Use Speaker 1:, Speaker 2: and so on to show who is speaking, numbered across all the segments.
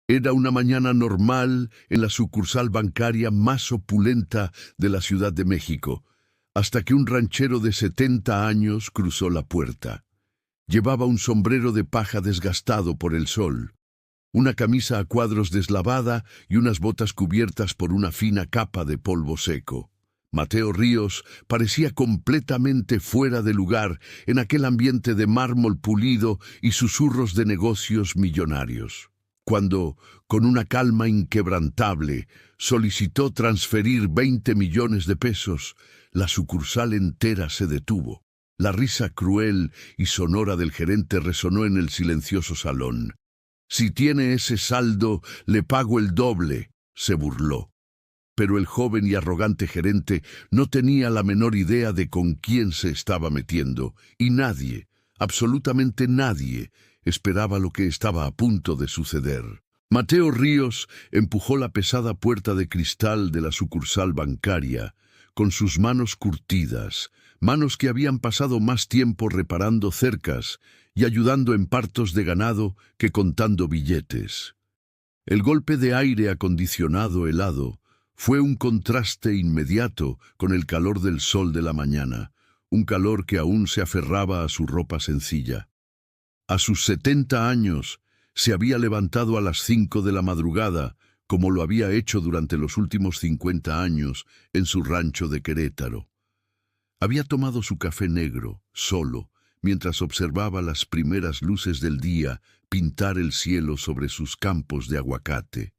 Speaker 1: Era una mañana normal en la sucursal bancaria más opulenta de la Ciudad de México, hasta que un ranchero de 70 años cruzó la puerta. Llevaba un sombrero de paja desgastado por el sol, una camisa a cuadros deslavada y unas botas cubiertas por una fina capa de polvo seco. Mateo Ríos parecía completamente fuera de lugar en aquel ambiente de mármol pulido y susurros de negocios millonarios. Cuando, con una calma inquebrantable, solicitó transferir 20 millones de pesos, la sucursal entera se detuvo. La risa cruel y sonora del gerente resonó en el silencioso salón. «Si tiene ese saldo, le pago el doble», se burló. Pero el joven y arrogante gerente no tenía la menor idea de con quién se estaba metiendo, y nadie, absolutamente nadie, esperaba lo que estaba a punto de suceder. Mateo Ríos empujó la pesada puerta de cristal de la sucursal bancaria, con sus manos curtidas, manos que habían pasado más tiempo reparando cercas y ayudando en partos de ganado que contando billetes. El golpe de aire acondicionado helado fue un contraste inmediato con el calor del sol de la mañana, un calor que aún se aferraba a su ropa sencilla. A sus 70 años se había levantado a las 5 de la madrugada, como lo había hecho durante los últimos 50 años en su rancho de Querétaro. Había tomado su café negro, solo, mientras observaba las primeras luces del día pintar el cielo sobre sus campos de aguacate.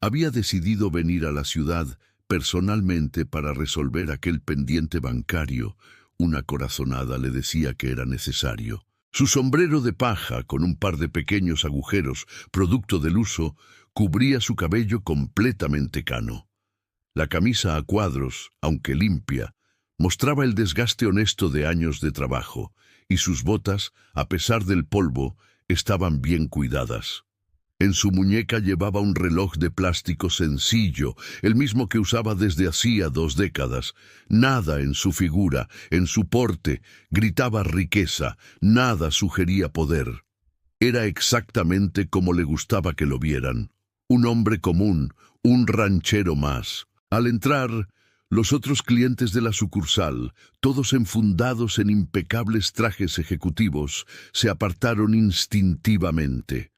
Speaker 1: Había decidido venir a la ciudad personalmente para resolver aquel pendiente bancario. Una corazonada le decía que era necesario. Su sombrero de paja, con un par de pequeños agujeros, producto del uso, cubría su cabello completamente cano. La camisa a cuadros, aunque limpia, mostraba el desgaste honesto de años de trabajo, y sus botas, a pesar del polvo, estaban bien cuidadas. En su muñeca llevaba un reloj de plástico sencillo, el mismo que usaba desde hacía 2 décadas. Nada en su figura, en su porte, gritaba riqueza, nada sugería poder. Era exactamente como le gustaba que lo vieran. Un hombre común, un ranchero más. Al entrar, los otros clientes de la sucursal, todos enfundados en impecables trajes ejecutivos, se apartaron instintivamente.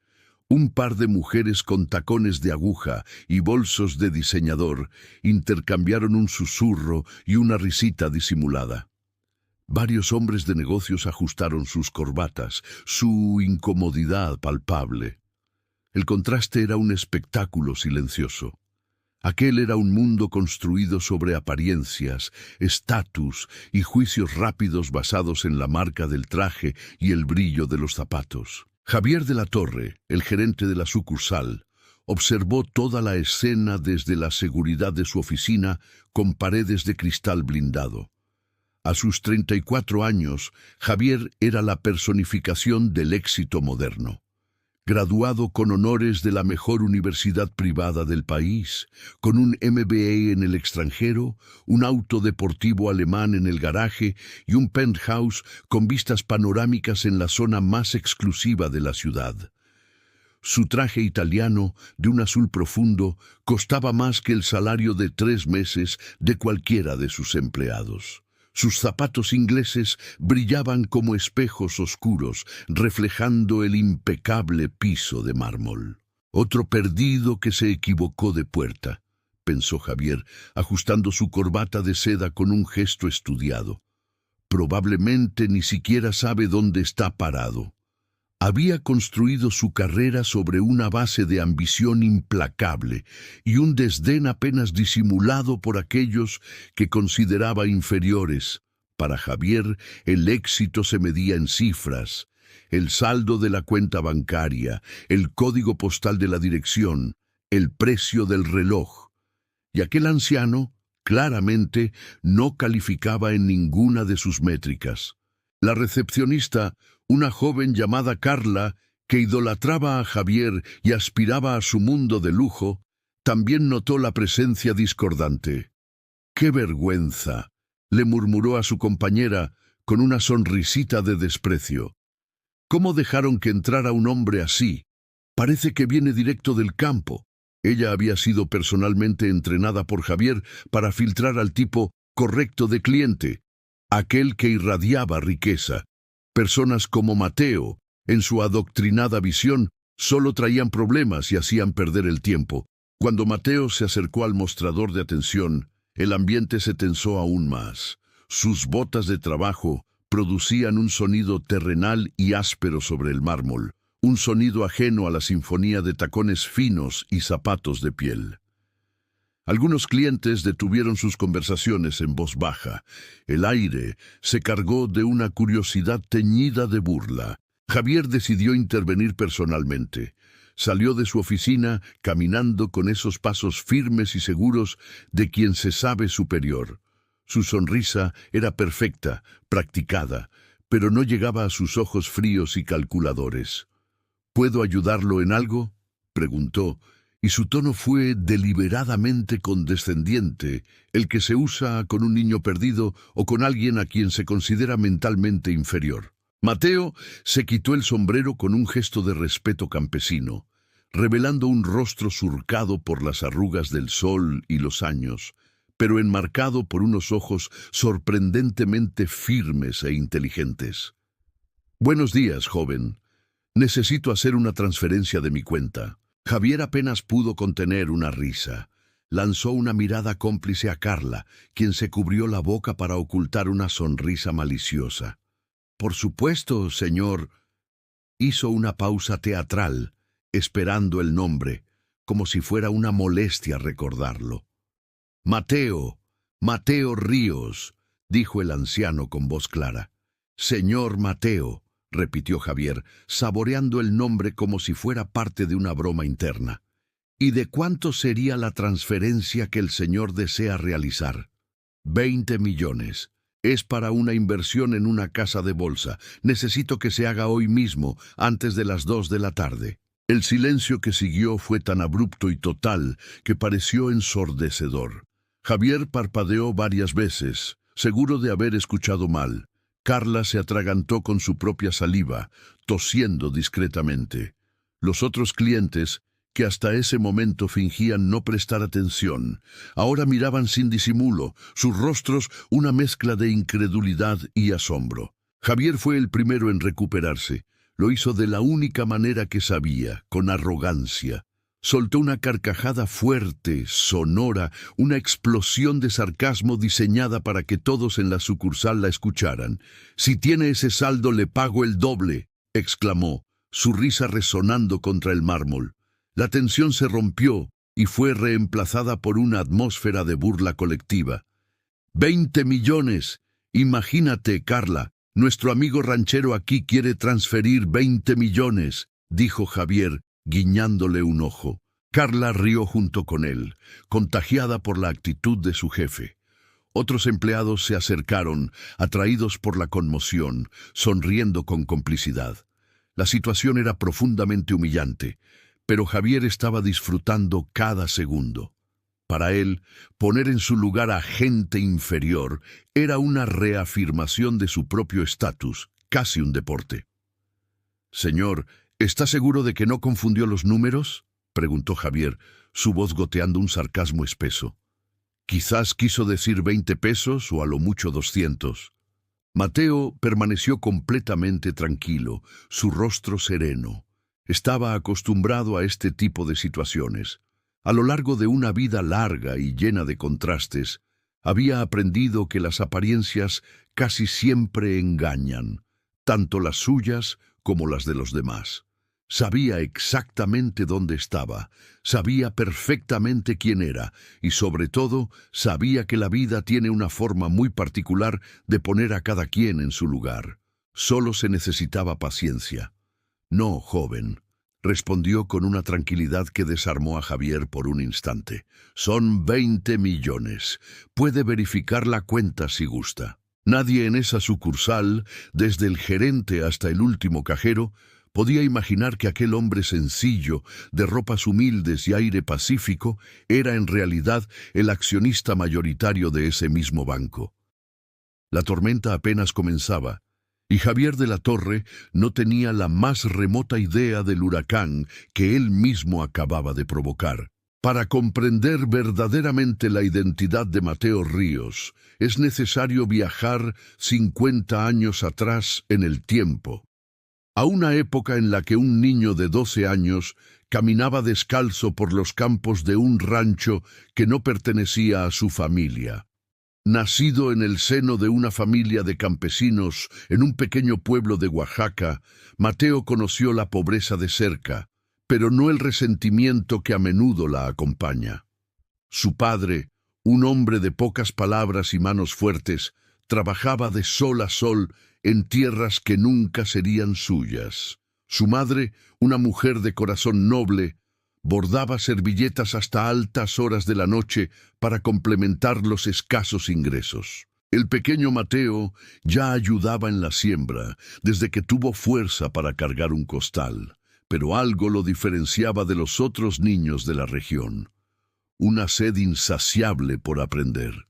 Speaker 1: Un par de mujeres con tacones de aguja y bolsos de diseñador intercambiaron un susurro y una risita disimulada. Varios hombres de negocios ajustaron sus corbatas, su incomodidad palpable. El contraste era un espectáculo silencioso. Aquel era un mundo construido sobre apariencias, estatus y juicios rápidos basados en la marca del traje y el brillo de los zapatos. Javier de la Torre, el gerente de la sucursal, observó toda la escena desde la seguridad de su oficina con paredes de cristal blindado. A sus 34 años, Javier era la personificación del éxito moderno. Graduado con honores de la mejor universidad privada del país, con un MBA en el extranjero, un auto deportivo alemán en el garaje y un penthouse con vistas panorámicas en la zona más exclusiva de la ciudad. Su traje italiano, de un azul profundo, costaba más que el salario de 3 meses de cualquiera de sus empleados. Sus zapatos ingleses brillaban como espejos oscuros, reflejando el impecable piso de mármol. «Otro perdido que se equivocó de puerta», pensó Javier, ajustando su corbata de seda con un gesto estudiado. «Probablemente ni siquiera sabe dónde está parado». Había construido su carrera sobre una base de ambición implacable y un desdén apenas disimulado por aquellos que consideraba inferiores. Para Javier, el éxito se medía en cifras, el saldo de la cuenta bancaria, el código postal de la dirección, el precio del reloj. Y aquel anciano, claramente, no calificaba en ninguna de sus métricas. La recepcionista, una joven llamada Carla, que idolatraba a Javier y aspiraba a su mundo de lujo, también notó la presencia discordante. «¡Qué vergüenza!», le murmuró a su compañera con una sonrisita de desprecio. «¿Cómo dejaron que entrara un hombre así? Parece que viene directo del campo. Ella había sido personalmente entrenada por Javier para filtrar al tipo correcto de cliente, aquel que irradiaba riqueza. Personas como Mateo, en su adoctrinada visión, solo traían problemas y hacían perder el tiempo. Cuando Mateo se acercó al mostrador de atención, el ambiente se tensó aún más. Sus botas de trabajo producían un sonido terrenal y áspero sobre el mármol, un sonido ajeno a la sinfonía de tacones finos y zapatos de piel. Algunos clientes detuvieron sus conversaciones en voz baja. El aire se cargó de una curiosidad teñida de burla. Javier decidió intervenir personalmente. Salió de su oficina caminando con esos pasos firmes y seguros de quien se sabe superior. Su sonrisa era perfecta, practicada, pero no llegaba a sus ojos fríos y calculadores. ¿Puedo ayudarlo en algo?, preguntó, y su tono fue deliberadamente condescendiente, el que se usa con un niño perdido o con alguien a quien se considera mentalmente inferior. Mateo se quitó el sombrero con un gesto de respeto campesino, revelando un rostro surcado por las arrugas del sol y los años, pero enmarcado por unos ojos sorprendentemente firmes e inteligentes. «Buenos días, joven. Necesito hacer una transferencia de mi cuenta». Javier apenas pudo contener una risa. Lanzó una mirada cómplice a Carla, quien se cubrió la boca para ocultar una sonrisa maliciosa. «Por supuesto, señor». Hizo una pausa teatral, esperando el nombre, como si fuera una molestia recordarlo. «Mateo, Mateo Ríos», dijo el anciano con voz clara. «Señor Mateo», repitió Javier, saboreando el nombre como si fuera parte de una broma interna. «¿Y de cuánto sería la transferencia que el señor desea realizar?» 20 millones. Es para una inversión en una casa de bolsa. Necesito que se haga hoy mismo, antes de las 2 de la tarde. El silencio que siguió fue tan abrupto y total que pareció ensordecedor. Javier parpadeó varias veces, seguro de haber escuchado mal. Carla se atragantó con su propia saliva, tosiendo discretamente. Los otros clientes, que hasta ese momento fingían no prestar atención, ahora miraban sin disimulo, sus rostros una mezcla de incredulidad y asombro. Javier fue el primero en recuperarse. Lo hizo de la única manera que sabía, con arrogancia. Soltó una carcajada fuerte, sonora, una explosión de sarcasmo diseñada para que todos en la sucursal la escucharan. «Si tiene ese saldo le pago el doble», exclamó, su risa resonando contra el mármol. La tensión se rompió y fue reemplazada por una atmósfera de burla colectiva. «20 millones. Imagínate, Carla, nuestro amigo ranchero aquí quiere transferir 20 millones», dijo Javier, guiñándole un ojo. Carla rió junto con él, contagiada por la actitud de su jefe. Otros empleados se acercaron, atraídos por la conmoción, sonriendo con complicidad. La situación era profundamente humillante, pero Javier estaba disfrutando cada segundo. Para él, poner en su lugar a gente inferior era una reafirmación de su propio estatus, casi un deporte. «Señor, ¿está seguro de que no confundió los números?», preguntó Javier, su voz goteando un sarcasmo espeso. «Quizás quiso decir 20 pesos o a lo mucho 200. Mateo permaneció completamente tranquilo, su rostro sereno. Estaba acostumbrado a este tipo de situaciones. A lo largo de una vida larga y llena de contrastes, había aprendido que las apariencias casi siempre engañan, tanto las suyas como las de los demás. Sabía exactamente dónde estaba, sabía perfectamente quién era y, sobre todo, sabía que la vida tiene una forma muy particular de poner a cada quien en su lugar. Solo se necesitaba paciencia. «No, joven», respondió con una tranquilidad que desarmó a Javier por un instante. «Son 20 millones. Puede verificar la cuenta si gusta». Nadie en esa sucursal, desde el gerente hasta el último cajero, podía imaginar que aquel hombre sencillo, de ropas humildes y aire pacífico, era en realidad el accionista mayoritario de ese mismo banco. La tormenta apenas comenzaba, Y Javier de la Torre no tenía la más remota idea del huracán que él mismo acababa de provocar. Para comprender verdaderamente la identidad de Mateo Ríos, es necesario viajar 50 años atrás en el tiempo, a una época en la que un niño de 12 años caminaba descalzo por los campos de un rancho que no pertenecía a su familia. Nacido en el seno de una familia de campesinos en un pequeño pueblo de Oaxaca, Mateo conoció la pobreza de cerca, pero no el resentimiento que a menudo la acompaña. Su padre, un hombre de pocas palabras y manos fuertes, trabajaba de sol a sol en tierras que nunca serían suyas. Su madre, una mujer de corazón noble, bordaba servilletas hasta altas horas de la noche para complementar los escasos ingresos. El pequeño Mateo ya ayudaba en la siembra desde que tuvo fuerza para cargar un costal, pero algo lo diferenciaba de los otros niños de la región: una sed insaciable por aprender.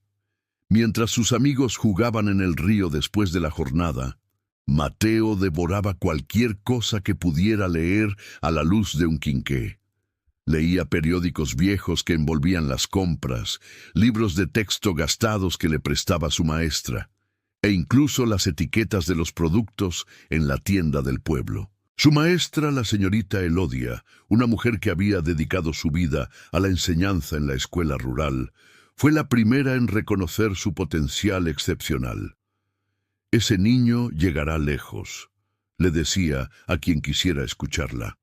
Speaker 1: Mientras sus amigos jugaban en el río después de la jornada, Mateo devoraba cualquier cosa que pudiera leer a la luz de un quinqué. Leía periódicos viejos que envolvían las compras, libros de texto gastados que le prestaba su maestra, e incluso las etiquetas de los productos en la tienda del pueblo. Su maestra, la señorita Elodia, una mujer que había dedicado su vida a la enseñanza en la escuela rural, fue la primera en reconocer su potencial excepcional. «Ese niño llegará lejos», le decía a quien quisiera escucharla.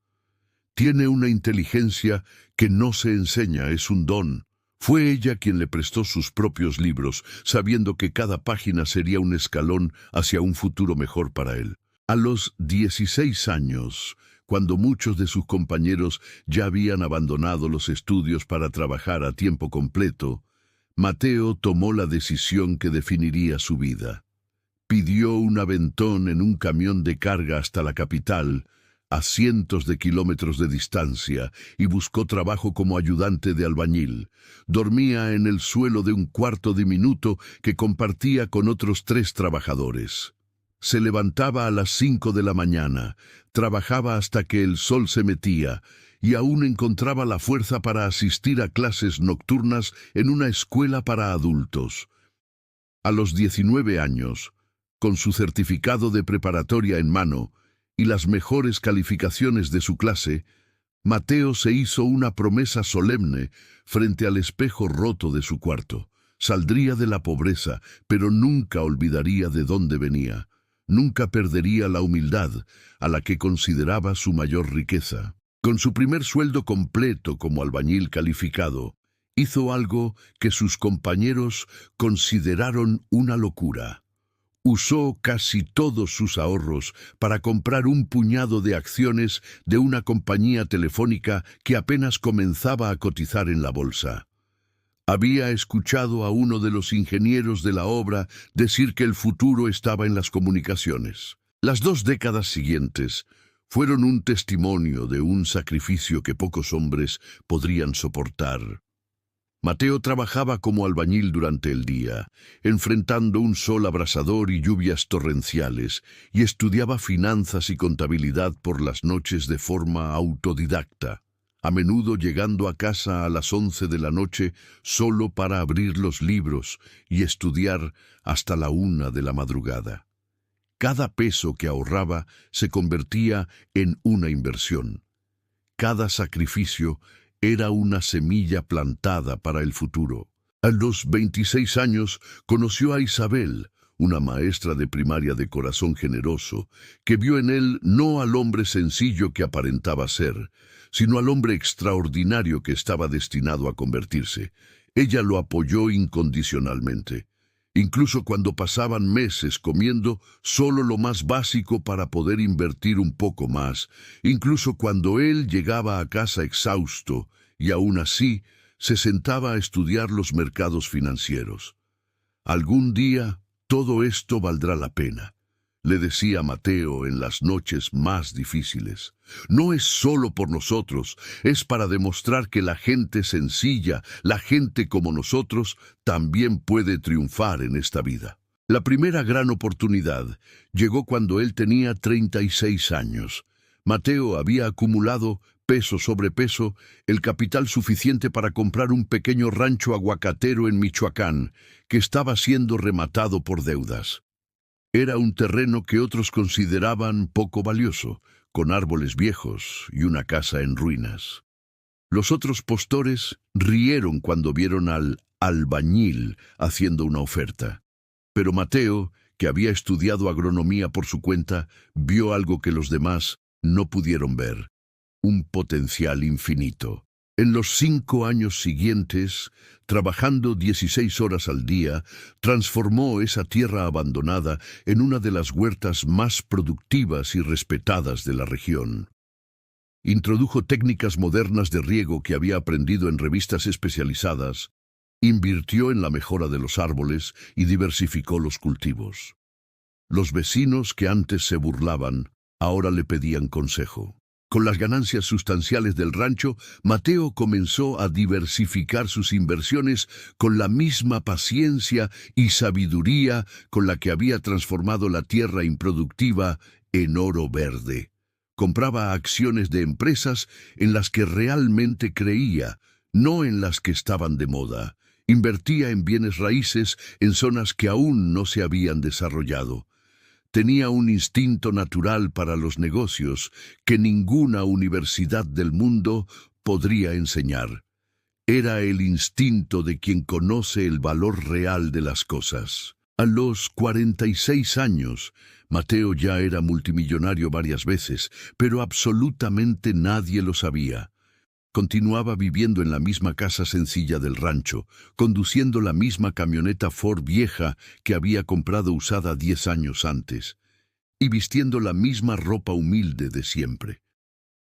Speaker 1: «Tiene una inteligencia que no se enseña, es un don». Fue ella quien le prestó sus propios libros, sabiendo que cada página sería un escalón hacia un futuro mejor para él. A los 16 años, cuando muchos de sus compañeros ya habían abandonado los estudios para trabajar a tiempo completo, Mateo tomó la decisión que definiría su vida. Pidió un aventón en un camión de carga hasta la capital, a cientos de kilómetros de distancia, y buscó trabajo como ayudante de albañil. Dormía en el suelo de un cuarto diminuto que compartía con otros 3 trabajadores. Se levantaba a las 5 de la mañana, trabajaba hasta que el sol se metía, y aún encontraba la fuerza para asistir a clases nocturnas en una escuela para adultos. A los 19 años, con su certificado de preparatoria en mano y las mejores calificaciones de su clase, Mateo se hizo una promesa solemne frente al espejo roto de su cuarto. Saldría de la pobreza, pero nunca olvidaría de dónde venía. Nunca perdería la humildad, a la que consideraba su mayor riqueza. Con su primer sueldo completo como albañil calificado, hizo algo que sus compañeros consideraron una locura. Usó casi todos sus ahorros para comprar un puñado de acciones de una compañía telefónica que apenas comenzaba a cotizar en la bolsa. Había escuchado a uno de los ingenieros de la obra decir que el futuro estaba en las comunicaciones. Las 2 décadas siguientes fueron un testimonio de un sacrificio que pocos hombres podrían soportar. Mateo trabajaba como albañil durante el día, enfrentando un sol abrasador y lluvias torrenciales, y estudiaba finanzas y contabilidad por las noches de forma autodidacta, a menudo llegando a casa a las 11 de la noche solo para abrir los libros y estudiar hasta la 1 de la madrugada. Cada peso que ahorraba se convertía en una inversión. Cada sacrificio era una semilla plantada para el futuro. A los 26 años conoció a Isabel, una maestra de primaria de corazón generoso, que vio en él no al hombre sencillo que aparentaba ser, sino al hombre extraordinario que estaba destinado a convertirse. Ella lo apoyó incondicionalmente, incluso cuando pasaban meses comiendo solo lo más básico para poder invertir un poco más, incluso cuando él llegaba a casa exhausto y aún así se sentaba a estudiar los mercados financieros. Algún día todo esto valdrá la pena, le decía Mateo en las noches más difíciles. No es solo por nosotros, es para demostrar que la gente sencilla, la gente como nosotros, también puede triunfar en esta vida. La primera gran oportunidad llegó cuando él tenía 36 años. Mateo había acumulado, peso sobre peso, el capital suficiente para comprar un pequeño rancho aguacatero en Michoacán, que estaba siendo rematado por deudas. Era un terreno que otros consideraban poco valioso, con árboles viejos y una casa en ruinas. Los otros postores rieron cuando vieron al albañil haciendo una oferta. Pero Mateo, que había estudiado agronomía por su cuenta, vio algo que los demás no pudieron ver: un potencial infinito. En los 5 años siguientes, trabajando 16 horas al día, transformó esa tierra abandonada en una de las huertas más productivas y respetadas de la región. Introdujo técnicas modernas de riego que había aprendido en revistas especializadas, invirtió en la mejora de los árboles y diversificó los cultivos. Los vecinos que antes se burlaban, ahora le pedían consejo. Con las ganancias sustanciales del rancho, Mateo comenzó a diversificar sus inversiones con la misma paciencia y sabiduría con la que había transformado la tierra improductiva en oro verde. Compraba acciones de empresas en las que realmente creía, no en las que estaban de moda. Invertía en bienes raíces en zonas que aún no se habían desarrollado. Tenía un instinto natural para los negocios que ninguna universidad del mundo podría enseñar. Era el instinto de quien conoce el valor real de las cosas. A los 46 años, Mateo ya era multimillonario varias veces, pero absolutamente nadie lo sabía. Continuaba viviendo en la misma casa sencilla del rancho, conduciendo la misma camioneta Ford vieja que había comprado usada 10 años antes, y vistiendo la misma ropa humilde de siempre.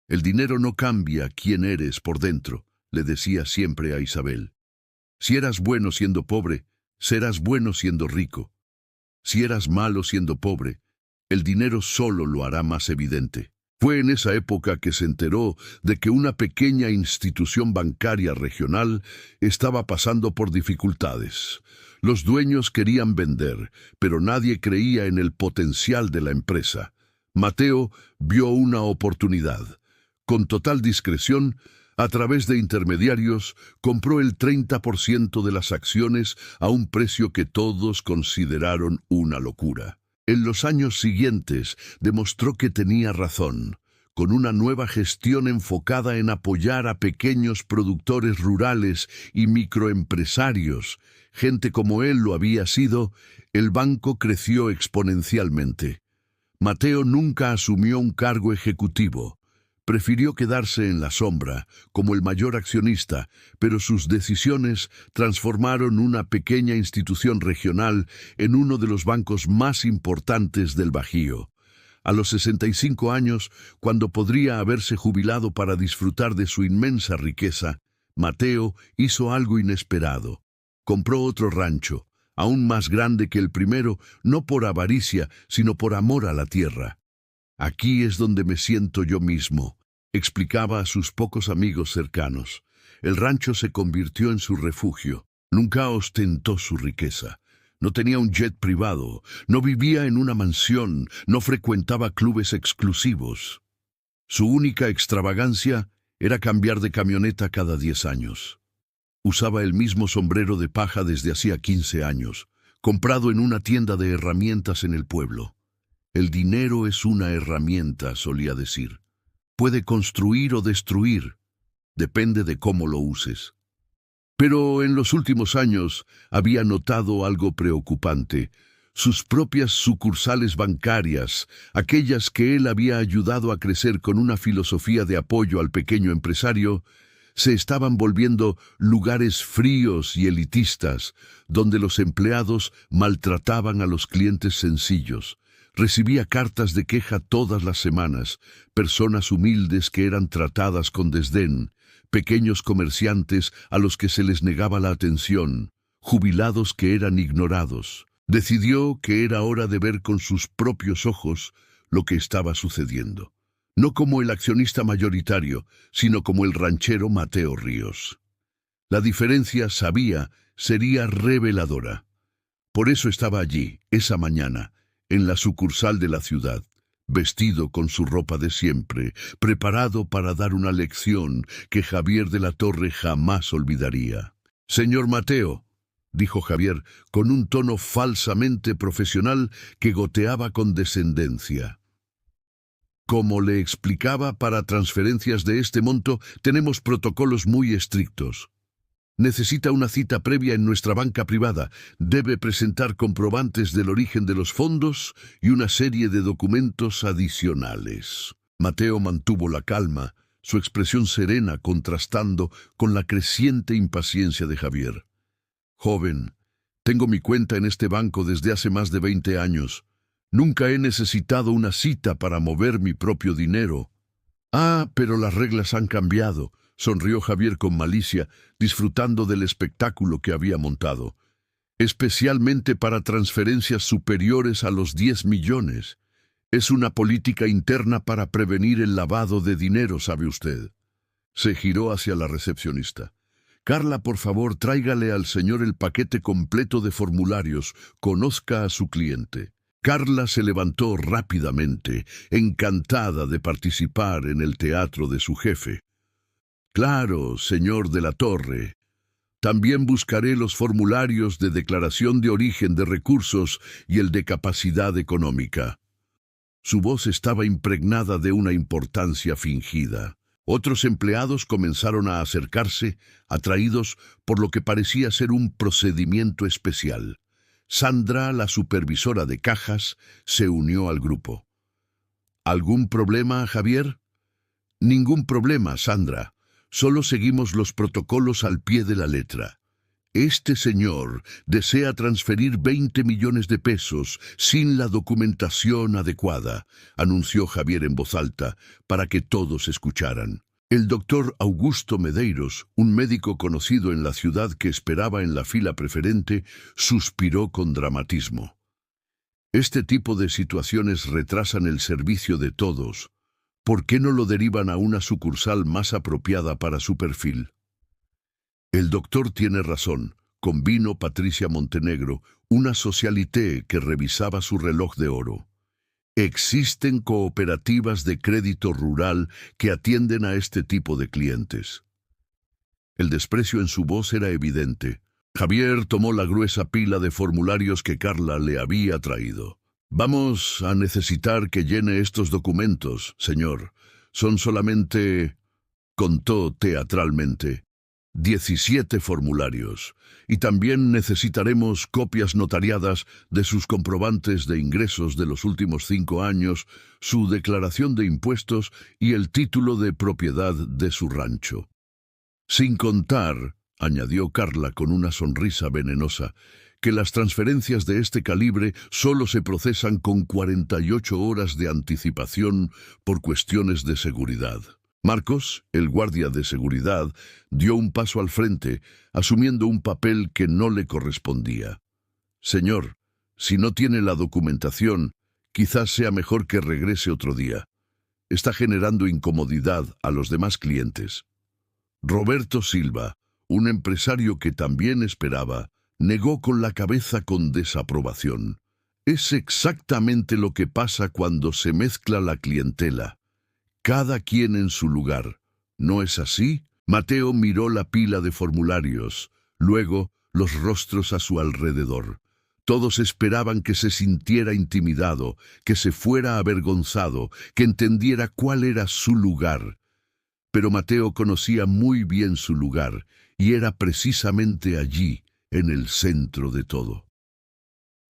Speaker 1: El dinero no cambia quién eres por dentro, le decía siempre a Isabel. Si eras bueno siendo pobre, serás bueno siendo rico. Si eras malo siendo pobre, el dinero solo lo hará más evidente. Fue en esa época que se enteró de que una pequeña institución bancaria regional estaba pasando por dificultades. Los dueños querían vender, pero nadie creía en el potencial de la empresa. Mateo vio una oportunidad. Con total discreción, a través de intermediarios, compró el 30% de las acciones a un precio que todos consideraron una locura. En los años siguientes demostró que tenía razón, con una nueva gestión enfocada en apoyar a pequeños productores rurales y microempresarios. Gente como él lo había sido, el banco creció exponencialmente. Mateo nunca asumió un cargo ejecutivo. Prefirió quedarse en la sombra, como el mayor accionista, pero sus decisiones transformaron una pequeña institución regional en uno de los bancos más importantes del Bajío. A los 65 años, cuando podría haberse jubilado para disfrutar de su inmensa riqueza, Mateo hizo algo inesperado. Compró otro rancho, aún más grande que el primero, no por avaricia, sino por amor a la tierra. «Aquí es donde me siento yo mismo», explicaba a sus pocos amigos cercanos. El rancho se convirtió en su refugio. Nunca ostentó su riqueza. No tenía un jet privado, no vivía en una mansión, no frecuentaba clubes exclusivos. Su única extravagancia era cambiar de camioneta cada 10 años. Usaba el mismo sombrero de paja desde hacía 15 años, comprado en una tienda de herramientas en el pueblo. «El dinero es una herramienta», solía decir. «Puede construir o destruir, depende de cómo lo uses». Pero en los últimos años había notado algo preocupante. Sus propias sucursales bancarias, aquellas que él había ayudado a crecer con una filosofía de apoyo al pequeño empresario, se estaban volviendo lugares fríos y elitistas, donde los empleados maltrataban a los clientes sencillos. Recibía cartas de queja todas las semanas, personas humildes que eran tratadas con desdén, pequeños comerciantes a los que se les negaba la atención, jubilados que eran ignorados. Decidió que era hora de ver con sus propios ojos lo que estaba sucediendo. No como el accionista mayoritario, sino como el ranchero Mateo Ríos. La diferencia, sabía, sería reveladora. Por eso estaba allí, esa mañana, en la sucursal de la ciudad, vestido con su ropa de siempre, preparado para dar una lección que Javier de la Torre jamás olvidaría. «Señor Mateo», dijo Javier, con un tono falsamente profesional que goteaba con descendencia. «Como le explicaba, para transferencias de este monto tenemos protocolos muy estrictos. Necesita una cita previa en nuestra banca privada. Debe presentar comprobantes del origen de los fondos y una serie de documentos adicionales». Mateo mantuvo la calma, su expresión serena contrastando con la creciente impaciencia de Javier. «Joven, tengo mi cuenta en este banco desde hace más de 20 años. Nunca he necesitado una cita para mover mi propio dinero». «Ah, pero las reglas han cambiado», sonrió Javier con malicia, disfrutando del espectáculo que había montado. «Especialmente para transferencias superiores a los 10 millones. Es una política interna para prevenir el lavado de dinero, ¿sabe usted?». Se giró hacia la recepcionista. «Carla, por favor, tráigale al señor el paquete completo de formularios. Conozca a su cliente». Carla se levantó rápidamente, encantada de participar en el teatro de su jefe. «Claro, señor de la Torre. También buscaré los formularios de declaración de origen de recursos y el de capacidad económica». Su voz estaba impregnada de una importancia fingida. Otros empleados comenzaron a acercarse, atraídos por lo que parecía ser un procedimiento especial. Sandra, la supervisora de cajas, se unió al grupo. «¿Algún problema, Javier?» «Ningún problema, Sandra. Solo seguimos los protocolos al pie de la letra. Este señor desea transferir 20 millones de pesos sin la documentación adecuada», anunció Javier en voz alta para que todos escucharan. El doctor Augusto Medeiros, un médico conocido en la ciudad que esperaba en la fila preferente, suspiró con dramatismo. «Este tipo de situaciones retrasan el servicio de todos. ¿Por qué no lo derivan a una sucursal más apropiada para su perfil?». «El doctor tiene razón», convino Patricia Montenegro, una socialité que revisaba su reloj de oro. «Existen cooperativas de crédito rural que atienden a este tipo de clientes». El desprecio en su voz era evidente. Javier tomó la gruesa pila de formularios que Carla le había traído. «Vamos a necesitar que llene estos documentos, señor. Son solamente», contó teatralmente, 17 formularios, y también necesitaremos copias notariadas de sus comprobantes de ingresos de los últimos 5 años, su declaración de impuestos y el título de propiedad de su rancho. Sin contar», añadió Carla con una sonrisa venenosa, «que las transferencias de este calibre solo se procesan con 48 horas de anticipación por cuestiones de seguridad». Marcos, el guardia de seguridad, dio un paso al frente, asumiendo un papel que no le correspondía. «Señor, si no tiene la documentación, quizás sea mejor que regrese otro día. Está generando incomodidad a los demás clientes». Roberto Silva, un empresario que también esperaba, negó con la cabeza con desaprobación. «Es exactamente lo que pasa cuando se mezcla la clientela. Cada quien en su lugar. ¿No es así?». Mateo miró la pila de formularios, luego los rostros a su alrededor. Todos esperaban que se sintiera intimidado, que se fuera avergonzado, que entendiera cuál era su lugar. Pero Mateo conocía muy bien su lugar, y era precisamente allí, en el centro de todo.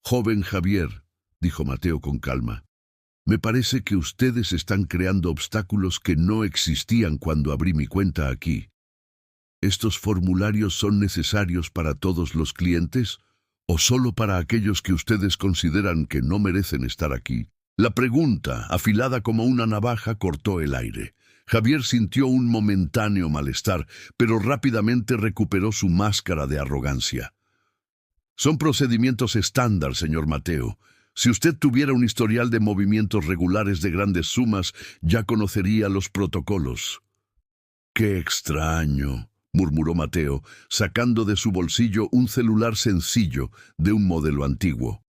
Speaker 1: «Joven Javier», dijo Mateo con calma, «me parece que ustedes están creando obstáculos que no existían cuando abrí mi cuenta aquí. ¿Estos formularios son necesarios para todos los clientes o solo para aquellos que ustedes consideran que no merecen estar aquí?». La pregunta, afilada como una navaja, cortó el aire. Javier sintió un momentáneo malestar, pero rápidamente recuperó su máscara de arrogancia. «Son procedimientos estándar, señor Mateo. Si usted tuviera un historial de movimientos regulares de grandes sumas, ya conocería los protocolos». «Qué extraño», murmuró Mateo, sacando de su bolsillo un celular sencillo de un modelo antiguo.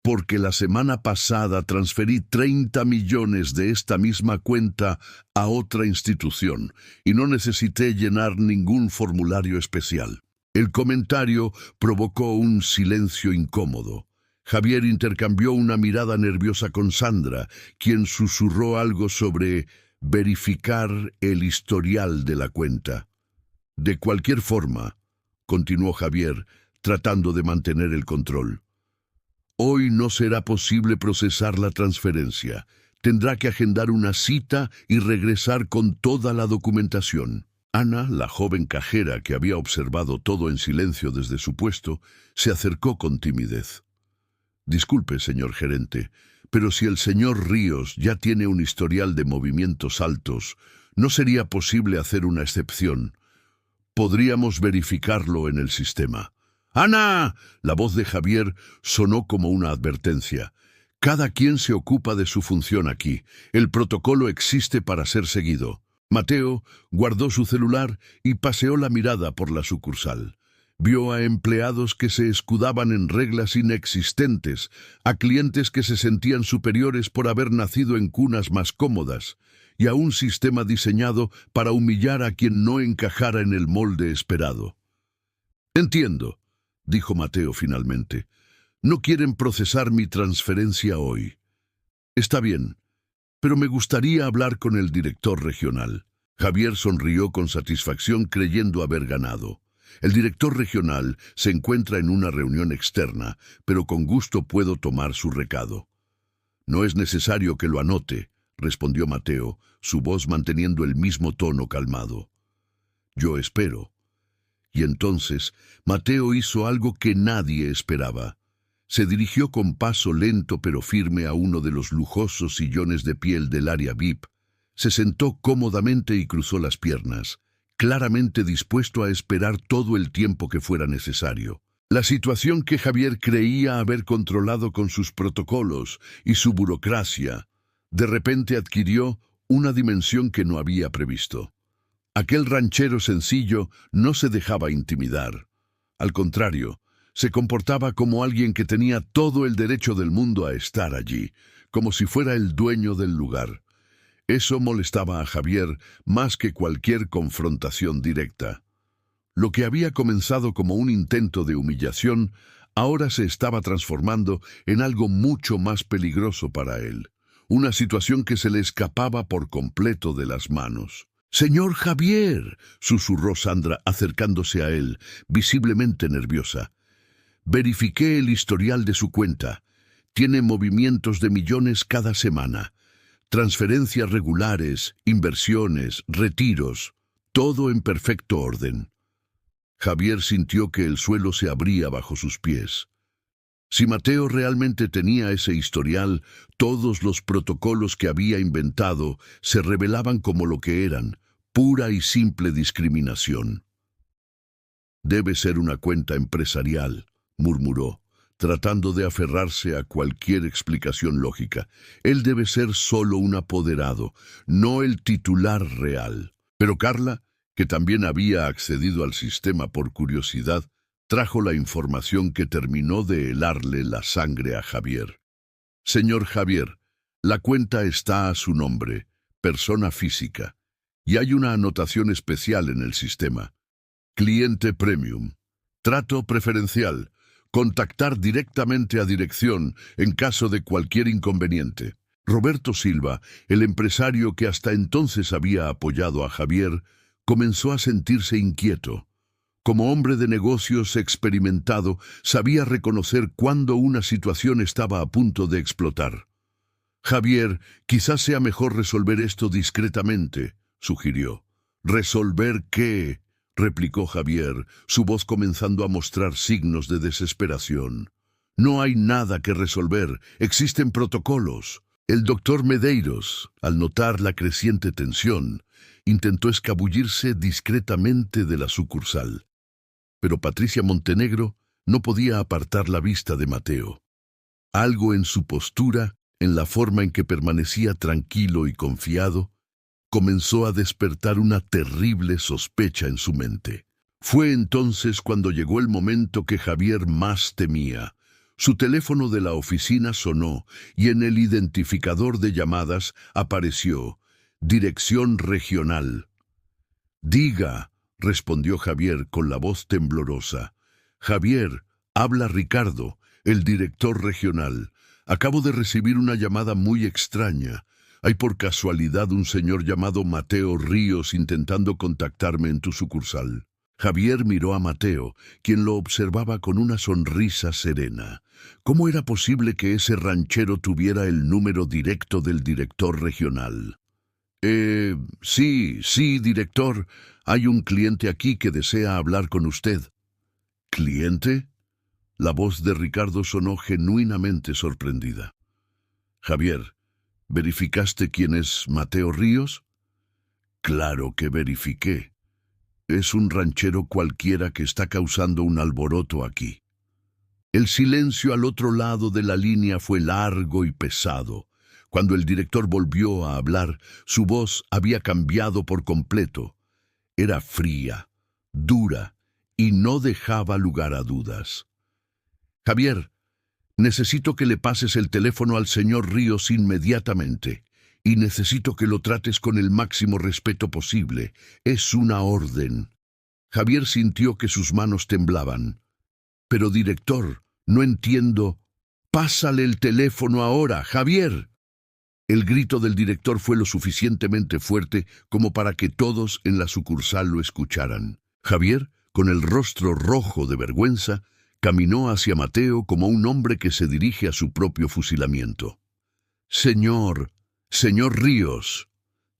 Speaker 1: Porque la semana pasada transferí 30 millones de esta misma cuenta a otra institución y no necesité llenar ningún formulario especial. El comentario provocó un silencio incómodo. Javier intercambió una mirada nerviosa con Sandra, quien susurró algo sobre verificar el historial de la cuenta. De cualquier forma, continuó Javier, tratando de mantener el control. Hoy no será posible procesar la transferencia. Tendrá que agendar una cita y regresar con toda la documentación. Ana, la joven cajera que había observado todo en silencio desde su puesto, se acercó con timidez. Disculpe, señor gerente, pero si el señor Ríos ya tiene un historial de movimientos altos, ¿no sería posible hacer una excepción? Podríamos verificarlo en el sistema. ¡Ana! La voz de Javier sonó como una advertencia. Cada quien se ocupa de su función aquí. El protocolo existe para ser seguido. Mateo guardó su celular y paseó la mirada por la sucursal. Vio a empleados que se escudaban en reglas inexistentes, a clientes que se sentían superiores por haber nacido en cunas más cómodas, y a un sistema diseñado para humillar a quien no encajara en el molde esperado. Entiendo, dijo Mateo finalmente. No quieren procesar mi transferencia hoy. Está bien, pero me gustaría hablar con el director regional. Javier sonrió con satisfacción creyendo haber ganado. El director regional se encuentra en una reunión externa, pero con gusto puedo tomar su recado. No es necesario que lo anote, respondió Mateo, su voz manteniendo el mismo tono calmado. Yo espero. Y entonces Mateo hizo algo que nadie esperaba. Se dirigió con paso lento pero firme a uno de los lujosos sillones de piel del área VIP. Se sentó cómodamente y cruzó las piernas, claramente dispuesto a esperar todo el tiempo que fuera necesario. La situación que Javier creía haber controlado con sus protocolos y su burocracia, de repente adquirió una dimensión que no había previsto. Aquel ranchero sencillo no se dejaba intimidar. Al contrario, se comportaba como alguien que tenía todo el derecho del mundo a estar allí, como si fuera el dueño del lugar. Eso molestaba a Javier más que cualquier confrontación directa. Lo que había comenzado como un intento de humillación, ahora se estaba transformando en algo mucho más peligroso para él. Una situación que se le escapaba por completo de las manos. «Señor Javier», susurró Sandra acercándose a él, visiblemente nerviosa. «Verifiqué el historial de su cuenta. Tiene movimientos de millones cada semana. Transferencias regulares, inversiones, retiros, todo en perfecto orden». Javier sintió que el suelo se abría bajo sus pies. Si Mateo realmente tenía ese historial, todos los protocolos que había inventado se revelaban como lo que eran, pura y simple discriminación. «Debe ser una cuenta empresarial», murmuró, tratando de aferrarse a cualquier explicación lógica. Él debe ser solo un apoderado, no el titular real. Pero Carla, que también había accedido al sistema por curiosidad, trajo la información que terminó de helarle la sangre a Javier. «Señor Javier, la cuenta está a su nombre, persona física, y hay una anotación especial en el sistema. Cliente premium. Trato preferencial. Contactar directamente a dirección en caso de cualquier inconveniente». Roberto Silva, el empresario que hasta entonces había apoyado a Javier, comenzó a sentirse inquieto. Como hombre de negocios experimentado, sabía reconocer cuándo una situación estaba a punto de explotar. «Javier, quizás sea mejor resolver esto discretamente», sugirió. «¿Resolver qué?», replicó Javier, su voz comenzando a mostrar signos de desesperación. «No hay nada que resolver, existen protocolos». El doctor Medeiros, al notar la creciente tensión, intentó escabullirse discretamente de la sucursal. Pero Patricia Montenegro no podía apartar la vista de Mateo. Algo en su postura, en la forma en que permanecía tranquilo y confiado, comenzó a despertar una terrible sospecha en su mente. Fue entonces cuando llegó el momento que Javier más temía. Su teléfono de la oficina sonó y en el identificador de llamadas apareció Dirección Regional. «Diga», respondió Javier con la voz temblorosa. «Javier, habla Ricardo, el director regional. Acabo de recibir una llamada muy extraña. Hay por casualidad un señor llamado Mateo Ríos intentando contactarme en tu sucursal». Javier miró a Mateo, quien lo observaba con una sonrisa serena. ¿Cómo era posible que ese ranchero tuviera el número directo del director regional? Sí, director. Hay un cliente aquí que desea hablar con usted». ¿Cliente? La voz de Ricardo sonó genuinamente sorprendida. «Javier, ¿verificaste quién es Mateo Ríos?» «Claro que verifiqué. Es un ranchero cualquiera que está causando un alboroto aquí». El silencio al otro lado de la línea fue largo y pesado. Cuando el director volvió a hablar, su voz había cambiado por completo. Era fría, dura y no dejaba lugar a dudas. «Javier, necesito que le pases el teléfono al señor Ríos inmediatamente. Y necesito que lo trates con el máximo respeto posible. Es una orden». Javier sintió que sus manos temblaban. «Pero, director, no entiendo». «Pásale el teléfono ahora, Javier». El grito del director fue lo suficientemente fuerte como para que todos en la sucursal lo escucharan. Javier, con el rostro rojo de vergüenza, caminó hacia Mateo como un hombre que se dirige a su propio fusilamiento. Señor Ríos»,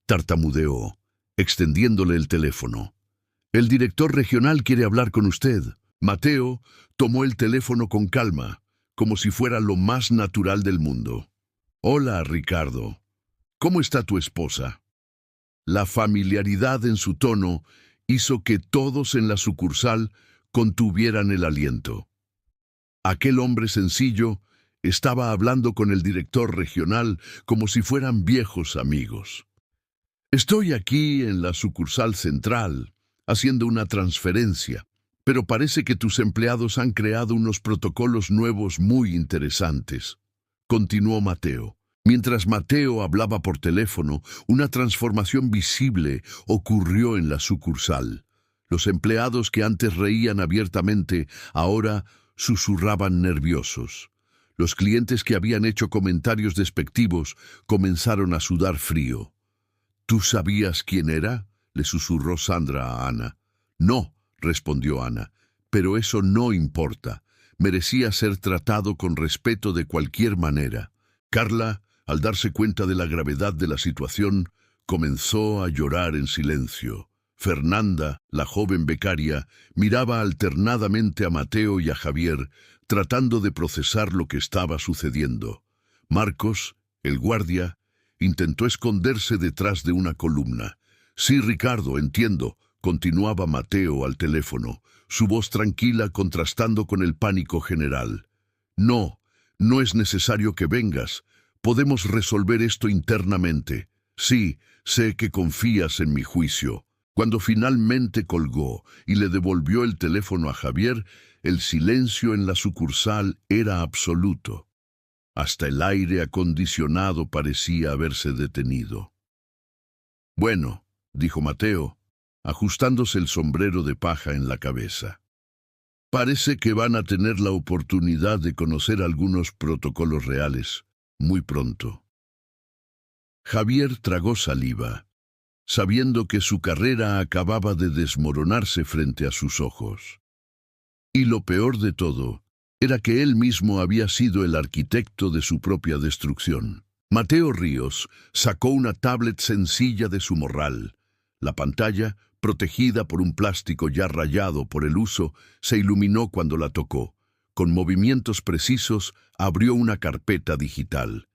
Speaker 1: tartamudeó, extendiéndole el teléfono. «El director regional quiere hablar con usted». Mateo tomó el teléfono con calma, como si fuera lo más natural del mundo. «Hola, Ricardo. ¿Cómo está tu esposa?» La familiaridad en su tono hizo que todos en la sucursal contuvieran el aliento. Aquel hombre sencillo estaba hablando con el director regional como si fueran viejos amigos. «Estoy aquí en la sucursal central, haciendo una transferencia, pero parece que tus empleados han creado unos protocolos nuevos muy interesantes», continuó Mateo. Mientras Mateo hablaba por teléfono, una transformación visible ocurrió en la sucursal. Los empleados que antes reían abiertamente, ahora susurraban nerviosos. Los clientes que habían hecho comentarios despectivos comenzaron a sudar frío. «¿Tú sabías quién era?», le susurró Sandra a Ana. «No», respondió Ana, «pero eso no importa. Merecía ser tratado con respeto de cualquier manera». Carla, al darse cuenta de la gravedad de la situación, comenzó a llorar en silencio. Fernanda, la joven becaria, miraba alternadamente a Mateo y a Javier, tratando de procesar lo que estaba sucediendo. Marcos, el guardia, intentó esconderse detrás de una columna. «Sí, Ricardo, entiendo», continuaba Mateo al teléfono, su voz tranquila contrastando con el pánico general. «No es necesario que vengas. Podemos resolver esto internamente. Sí, sé que confías en mi juicio». Cuando finalmente colgó y le devolvió el teléfono a Javier, el silencio en la sucursal era absoluto. Hasta el aire acondicionado parecía haberse detenido. «Bueno», dijo Mateo, ajustándose el sombrero de paja en la cabeza. «Parece que van a tener la oportunidad de conocer algunos protocolos reales muy pronto». Javier tragó saliva, sabiendo que su carrera acababa de desmoronarse frente a sus ojos. Y lo peor de todo era que él mismo había sido el arquitecto de su propia destrucción. Mateo Ríos sacó una tablet sencilla de su morral. La pantalla, protegida por un plástico ya rayado por el uso, se iluminó cuando la tocó. Con movimientos precisos, abrió una carpeta digital.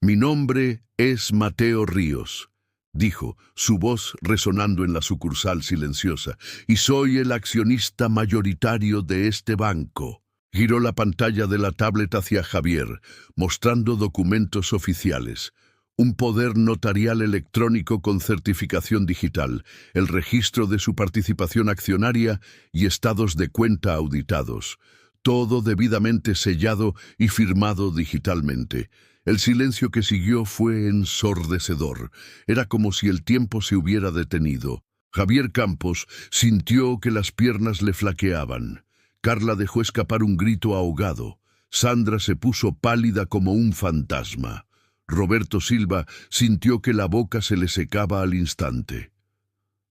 Speaker 1: «Mi nombre es Mateo Ríos», dijo, su voz resonando en la sucursal silenciosa, «y soy el accionista mayoritario de este banco». Giró la pantalla de la tablet hacia Javier, mostrando documentos oficiales. un poder notarial electrónico con certificación digital, el registro de su participación accionaria y estados de cuenta auditados. Todo debidamente sellado y firmado digitalmente. El silencio que siguió fue ensordecedor. Era como si el tiempo se hubiera detenido. Javier Campos sintió que las piernas le flaqueaban. Carla dejó escapar un grito ahogado. Sandra se puso pálida como un fantasma. Roberto Silva sintió que la boca se le secaba al instante.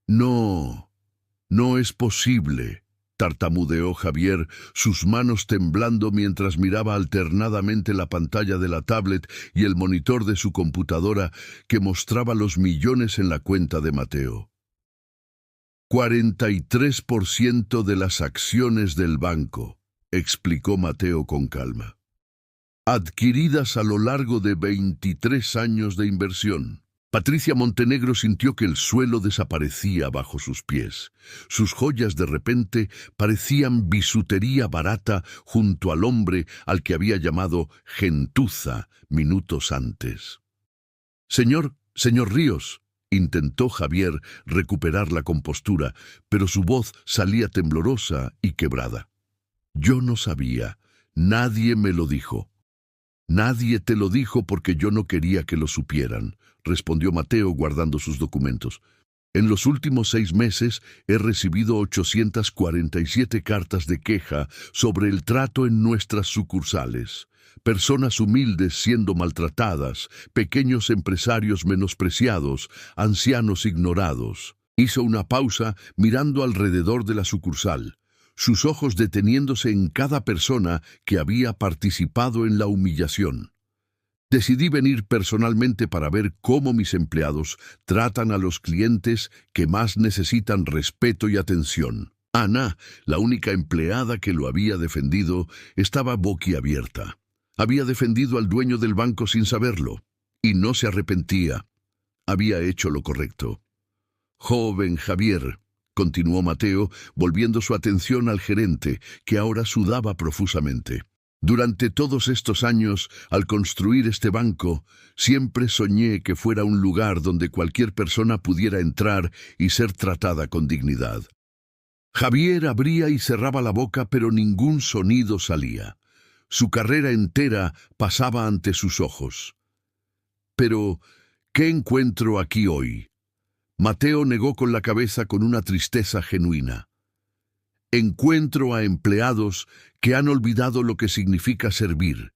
Speaker 1: No, no es posible, tartamudeó Javier, sus manos temblando mientras miraba alternadamente la pantalla de la tablet y el monitor de su computadora que mostraba los millones en la cuenta de Mateo. 43% de las acciones del banco, explicó Mateo con calma, adquiridas a lo largo de 23 años de inversión. Patricia Montenegro sintió que el suelo desaparecía bajo sus pies. Sus joyas de repente parecían bisutería barata junto al hombre al que había llamado gentuza minutos antes. Señor Ríos, intentó Javier recuperar la compostura, pero su voz salía temblorosa y quebrada. Yo no sabía, nadie me lo dijo. Nadie te lo dijo porque yo no quería que lo supieran, respondió Mateo guardando sus documentos. En los últimos 6 meses he recibido 847 cartas de queja sobre el trato en nuestras sucursales. Personas humildes siendo maltratadas, pequeños empresarios menospreciados, ancianos ignorados. Hizo una pausa mirando alrededor de la sucursal, sus ojos deteniéndose en cada persona que había participado en la humillación. Decidí venir personalmente para ver cómo mis empleados tratan a los clientes que más necesitan respeto y atención. Ana, la única empleada que lo había defendido, estaba boquiabierta. Había defendido al dueño del banco sin saberlo, y no se arrepentía. Había hecho lo correcto. Joven Javier, continuó Mateo, volviendo su atención al gerente, que ahora sudaba profusamente. Durante todos estos años, al construir este banco, siempre soñé que fuera un lugar donde cualquier persona pudiera entrar y ser tratada con dignidad. Javier abría y cerraba la boca, pero ningún sonido salía. Su carrera entera pasaba ante sus ojos. Pero, ¿qué encuentro aquí hoy? Mateo negó con la cabeza con una tristeza genuina. Encuentro a empleados que han olvidado lo que significa servir,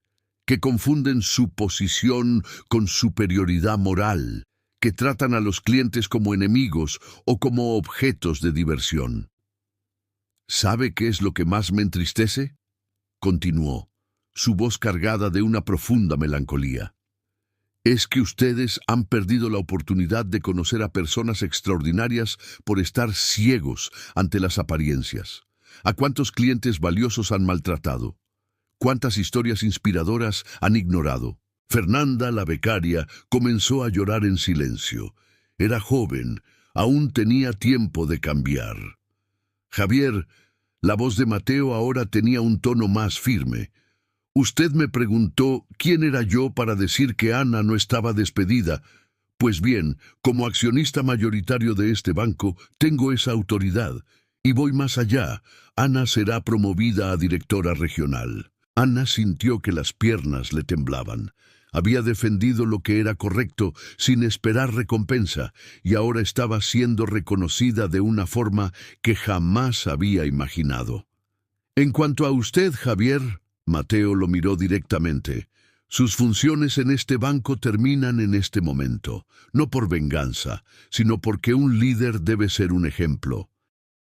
Speaker 1: que confunden su posición con superioridad moral, que tratan a los clientes como enemigos o como objetos de diversión. ¿Sabe qué es lo que más me entristece?, continuó, su voz cargada de una profunda melancolía. Es que ustedes han perdido la oportunidad de conocer a personas extraordinarias por estar ciegos ante las apariencias. ¿A cuántos clientes valiosos han maltratado? ¿Cuántas historias inspiradoras han ignorado? Fernanda, la becaria, comenzó a llorar en silencio. Era joven, aún tenía tiempo de cambiar. Javier, la voz de Mateo ahora tenía un tono más firme. Usted me preguntó quién era yo para decir que Ana no estaba despedida. Pues bien, como accionista mayoritario de este banco, tengo esa autoridad. Y voy más allá. Ana será promovida a directora regional. Ana sintió que las piernas le temblaban. Había defendido lo que era correcto sin esperar recompensa, y ahora estaba siendo reconocida de una forma que jamás había imaginado. En cuanto a usted, Javier, Mateo lo miró directamente. Sus funciones en este banco terminan en este momento, no por venganza, sino porque un líder debe ser un ejemplo.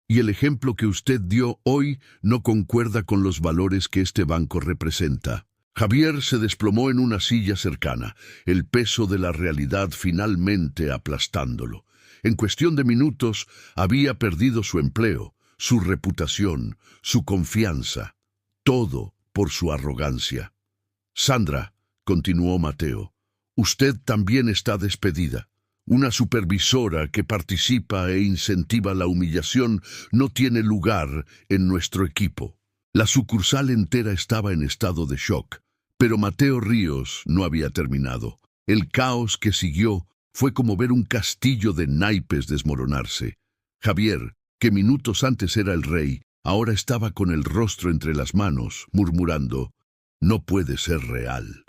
Speaker 1: Y el ejemplo que usted dio hoy no concuerda con los valores que este banco representa. Javier se desplomó en una silla cercana, el peso de la realidad finalmente aplastándolo. En cuestión de minutos había perdido su empleo, su reputación, su confianza, todo por su arrogancia. Sandra, continuó Mateo, usted también está despedida. Una supervisora que participa e incentiva la humillación no tiene lugar en nuestro equipo. La sucursal entera estaba en estado de shock, pero Mateo Ríos no había terminado. El caos que siguió fue como ver un castillo de naipes desmoronarse. Javier, que minutos antes era el rey, ahora estaba con el rostro entre las manos, murmurando: «No puede ser real».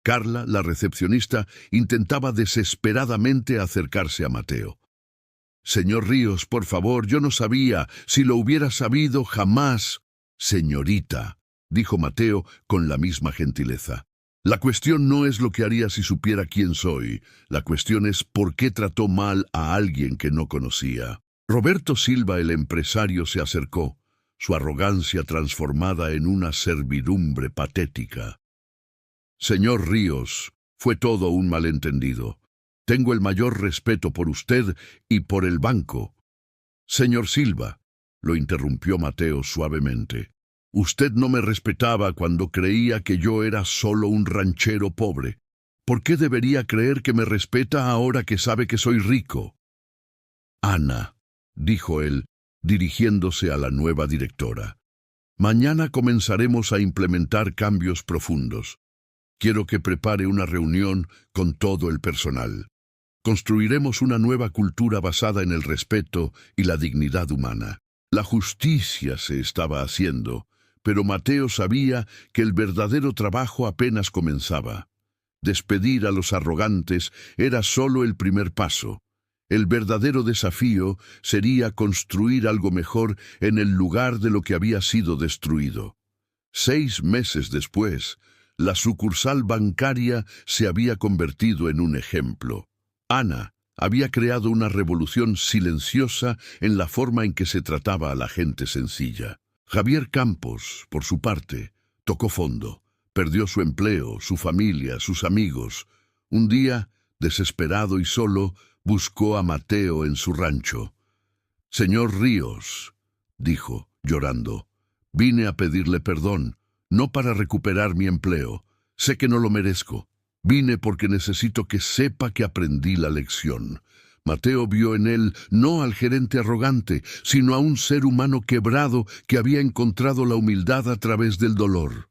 Speaker 1: Carla, la recepcionista, intentaba desesperadamente acercarse a Mateo. «Señor Ríos, por favor, yo no sabía. Si lo hubiera sabido, jamás». «Señorita», dijo Mateo con la misma gentileza. «La cuestión no es lo que haría si supiera quién soy. La cuestión es por qué trató mal a alguien que no conocía». Roberto Silva, el empresario, se acercó, su arrogancia transformada en una servidumbre patética. «Señor Ríos, fue todo un malentendido. Tengo el mayor respeto por usted y por el banco». «Señor Silva», lo interrumpió Mateo suavemente, «usted no me respetaba cuando creía que yo era solo un ranchero pobre. ¿Por qué debería creer que me respeta ahora que sabe que soy rico?» «Ana», dijo él, dirigiéndose a la nueva directora, «mañana comenzaremos a implementar cambios profundos. Quiero que prepare una reunión con todo el personal. Construiremos una nueva cultura basada en el respeto y la dignidad humana». La justicia se estaba haciendo, pero Mateo sabía que el verdadero trabajo apenas comenzaba. Despedir a los arrogantes era solo el primer paso. El verdadero desafío sería construir algo mejor en el lugar de lo que había sido destruido. 6 meses después, la sucursal bancaria se había convertido en un ejemplo. Ana había creado una revolución silenciosa en la forma en que se trataba a la gente sencilla. Javier Campos, por su parte, tocó fondo. Perdió su empleo, su familia, sus amigos. Un día, desesperado y solo, buscó a Mateo en su rancho. «Señor Ríos», dijo, llorando, «vine a pedirle perdón, no para recuperar mi empleo. Sé que no lo merezco. Vine porque necesito que sepa que aprendí la lección». Mateo vio en él no al gerente arrogante, sino a un ser humano quebrado que había encontrado la humildad a través del dolor.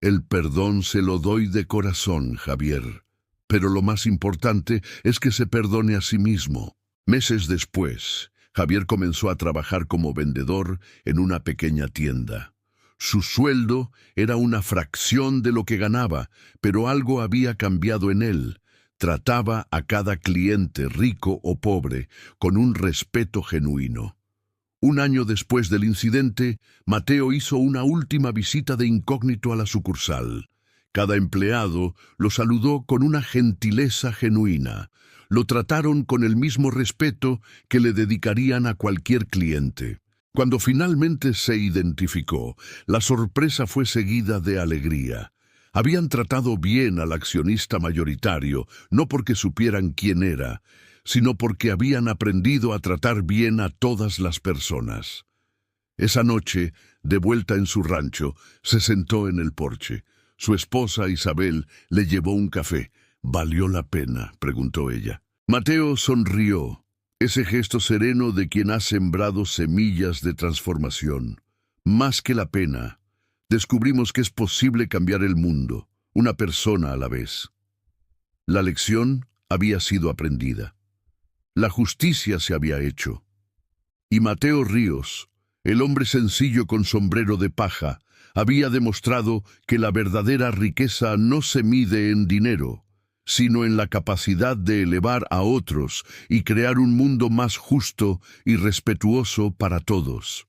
Speaker 1: «El perdón se lo doy de corazón, Javier, pero lo más importante es que se perdone a sí mismo». Meses después, Javier comenzó a trabajar como vendedor en una pequeña tienda. Su sueldo era una fracción de lo que ganaba, pero algo había cambiado en él. Trataba a cada cliente, rico o pobre, con un respeto genuino. Un año después del incidente, Mateo hizo una última visita de incógnito a la sucursal. Cada empleado lo saludó con una gentileza genuina. Lo trataron con el mismo respeto que le dedicarían a cualquier cliente. Cuando finalmente se identificó, la sorpresa fue seguida de alegría. Habían tratado bien al accionista mayoritario, no porque supieran quién era, sino porque habían aprendido a tratar bien a todas las personas. Esa noche, de vuelta en su rancho, se sentó en el porche. Su esposa Isabel le llevó un café. «¿Valió la pena?», preguntó ella. Mateo sonrió. Ese gesto sereno de quien ha sembrado semillas de transformación. Más que la pena, descubrimos que es posible cambiar el mundo, una persona a la vez. La lección había sido aprendida. La justicia se había hecho. Y Mateo Ríos, el hombre sencillo con sombrero de paja, había demostrado que la verdadera riqueza no se mide en dinero, sino en la capacidad de elevar a otros y crear un mundo más justo y respetuoso para todos.